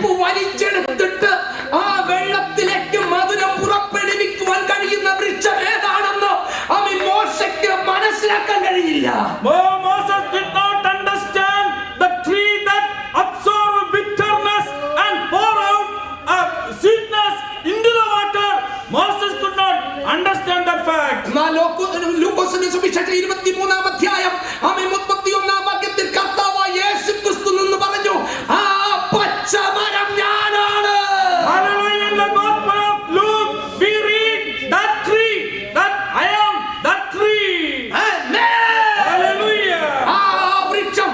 കയ്പ് വലിച്ചെടുത്തിട്ട് ആ വെള്ളത്തിലേക്ക് മധുരം പുറപ്പെടുവിക്കുവാൻ കഴിയുന്ന വൃക്ഷം ഏതാണെന്ന് അവൻ മോശയ്ക്ക് മനസ്സിലാക്കാൻ കഴിയില്ല. Moses did not understand the tree that absorbs bitterness and pour out sweetness into the water. Moses could not understand that fact. ലൂക്കോസിന്റെ സുവിശേഷം 23-ാം അധ്യായം 31-ാം വാക്യത്തിൽ കർത്താവായ യേശുക്രിസ്തു നിന്ന് പറഞ്ഞു, ആ പച്ചമരം ഞാനാണ്. Hallelujah! In the Gospel of Luke, we read that tree, that I am that tree. Hallelujah! ആ വൃക്ഷം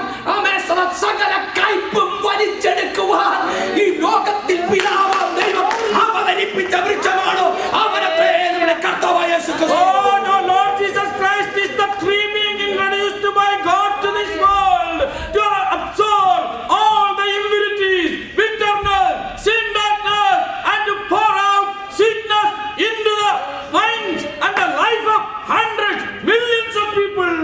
സകല കയ്പും വലിച്ചെടുക്കുവാൻ ഈ ലോകത്തിൽ പിതാവാം ദൈവം അവതരിപ്പിച്ച വൃക്ഷമാണോ അവരത്രേ നമ്മുടെ കർത്താവായ യേശുക്രിസ്തു. Oh no, Lord Jesus Christ is the tree being introduced by God to this world to absorb all the impurities, bitterness, sin darkness, and to pour out sweetness into the minds and the life of hundreds, millions of people.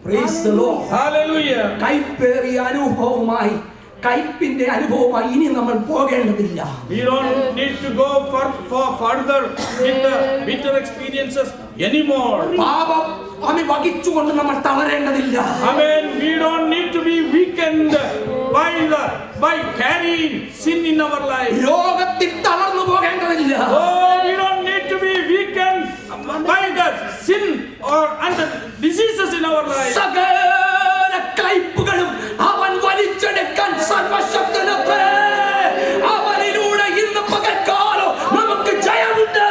Praise the Lord. Hallelujah. കയ്പേറിയ അനുഭവമായി കയ്പിന്റെ അനുഭവമായി ഇനി നമ്മൾ പോകേണ്ടതില്ല. We don't need to go further with the bitter experiences anymore. പാപം വഹിച്ചുകൊണ്ട് നമ്മൾ തളരേണ്ടതില്ല. Amen. We don't need to be weakened by carrying sin in our life. രോഗത്തിൽ തളർന്നു പോകേണ്ടതില്ല. Oh, we don't need to be weakened by the sin and the diseases in our life. സകല കയ്പുകളും അവൻ വലിച്ചെടുക്കാൻ സർവശക്തനത്രേ. അവനിലൂടെ ഇന്ന് പകൽക്കാലം നമുക്ക് ജയമുണ്ട്.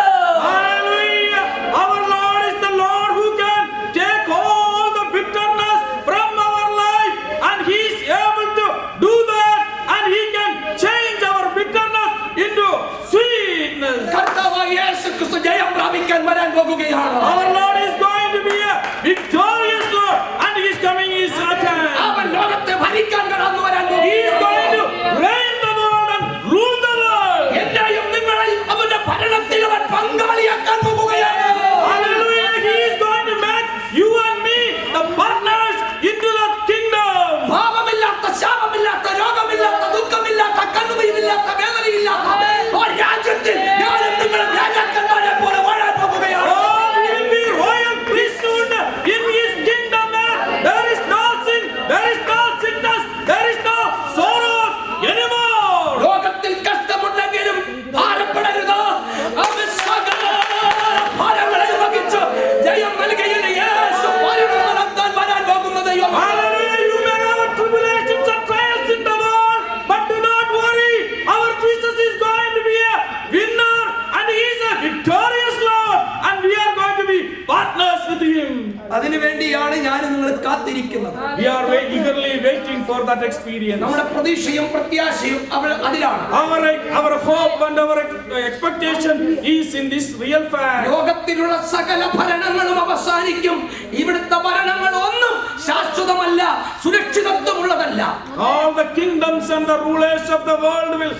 Hallelujah. Our Lord is the Lord who can take all the bitterness from our life, and He is able to do that, and He can change our bitterness into sweetness. കർത്താവായ യേശുക്രിസ്തു ജയം പ്രാപിക്കാൻ വരാൻ പോകുകയാണ്. Our Lord is going to be a victorious Lord, and He is coming in Satan. അവൻ ലോകത്തെ ഭരിക്കാൻ കടന്നു വരാൻ He is പോകുകയാണ്. going to reign the world and rule the world. എന്നെയും നിങ്ങളെയും അവന്റെ ഭരണത്തിൽ അവൻ പങ്കാളിയാക്കാൻ പോകുകയാണ്. Hallelujah. He is going to make you and me the partners into the kingdom. പാപമില്ലാത്ത, ശാപമില്ലാത്ത, രോഗമില്ലാത്ത, ദുഃഖമില്ലാത്ത, കണ്ണുനീരില്ലാത്ത, വേദനയില്ലാത്ത ഒരു രാജ്യത്തിൽ ഞാനും നിങ്ങളും രാജാക്കന്മാരെ പോലെ വാഴാൻ പോകുകയാണ്. Oh, we will be royal priesthood in His kingdom. There is no sin, there is no sickness, there is no sorrows anymore. ലോകത്തിൽ കഷ്ടമുണ്ടെങ്കിലും ഭാരപ്പെടരുത്. അവൻ സകല ഭാരങ്ങളെ വഹിച്ച് ജയം നൽകിയ യേശു ഭരണം നടത്താൻ വരാൻ പോകുന്ന ദൈവം. Hallelujah. You may have tribulations and trials in the world, but do not worry. Our Jesus is going to be a winner, and He is a victorious Lord, and we are going to be partners with Him. അതിനുവേണ്ടിയാണ് ഞാൻ നിങ്ങൾ കാത്തിരിക്കുന്നത്. We are eagerly waiting for that experience. നമ്മുടെ പ്രതീക്ഷയും പ്രത്യാശയും അതിലാണ്. Our hope and our expectation is in this real fact. ലോകത്തിലുള്ള സകല ഭരണങ്ങളും അവസാനിക്കും. ഇവിടുത്തെ ഭരണങ്ങൾ ഒന്നും ശാശ്വതമല്ല, സുരക്ഷിതത്വമുള്ളതല്ല. All the kingdoms and the rulers of the world will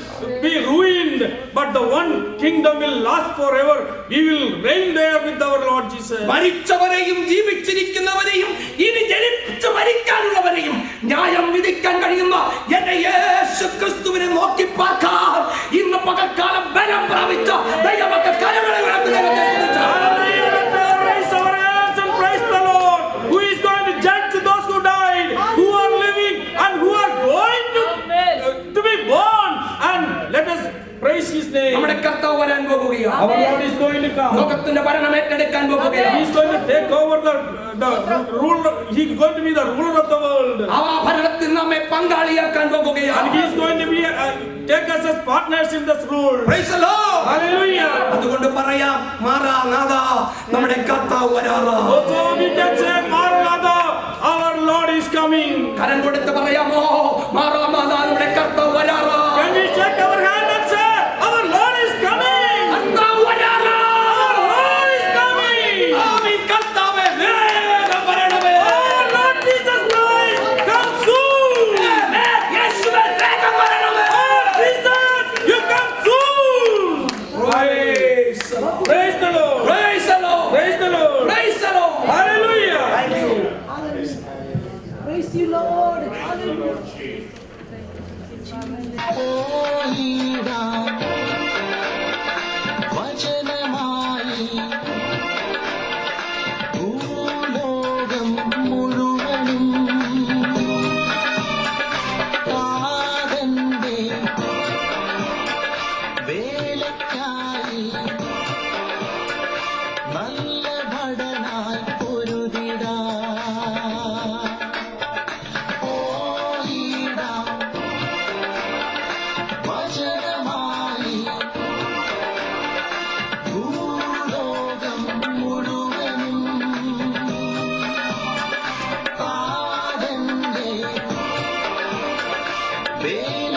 be ruined, but the one kingdom will last forever. We will reign there with our Lord Jesus. മരിച്ചവരെയും ജീവിച്ചിരിക്കുന്നവരെയും ഇനി ജനിച്ചു മരിക്കാനുള്ളവരെയും ന്യായം വിധിക്കാൻ കഴിയുന്ന എന്റെ യേശുക്രിസ്തുവിനെ നോക്കി പാർക്കാൻ ഇന്ന് പകൽക്കാലം ബലം പ്രാപിച്ച ദൈവമക്കൾ കരങ്ങളെ ഉയർത്തി ദൈവത്തെ സ്തുതിച്ചാൽ. Hallelujah. Let us raise our hands and praise the Lord, who is going to judge those who died, who are living, and who are going to be born. And let us praise His name. നമ്മുടെ കർത്താവ് വരാൻ പോകുകയാണ്. Our Lord is going to come. ലോകത്തിന്റെ ഭരണം ഏറ്റെടുക്കാൻ പോകുകയാണ്. He is going to take over the rule. He is going to be the ruler of the world. ആ ഭരണത്തിൽ നമ്മെ പങ്കാളിയാക്കാൻ പോകുകയാണ്. And He is going to be take us as partners in this rule. Praise the Lord. Hallelujah. അതുകൊണ്ട് പറയാം, മാറാനാഥാ, നമ്മുടെ കർത്താവ് വരാറാ. So we can say, Maranatha, our Lord is coming. കരം കൊടുത്ത് പറയാമോ, മാറാനാഥാ, നമ്മുടെ കർത്താവ് വരാറാ. Can we shake our hand and say, our Lord is coming? കർത്താവ് വരാറാ. Our Lord is coming. ആമേൻ. കർത്താവേ, വേഗം വരണമേ. Oh Lord Jesus Christ, come soon. ആമേൻ. യേശുവേ, വേഗം വരണമേ. Oh Jesus, you come soon. Praise the Lord. Praise the Lord. Praise the Lord. Praise the Lord. Praise the Lord. Hallelujah. Thank you. Praise you, Lord. Hallelujah. വേല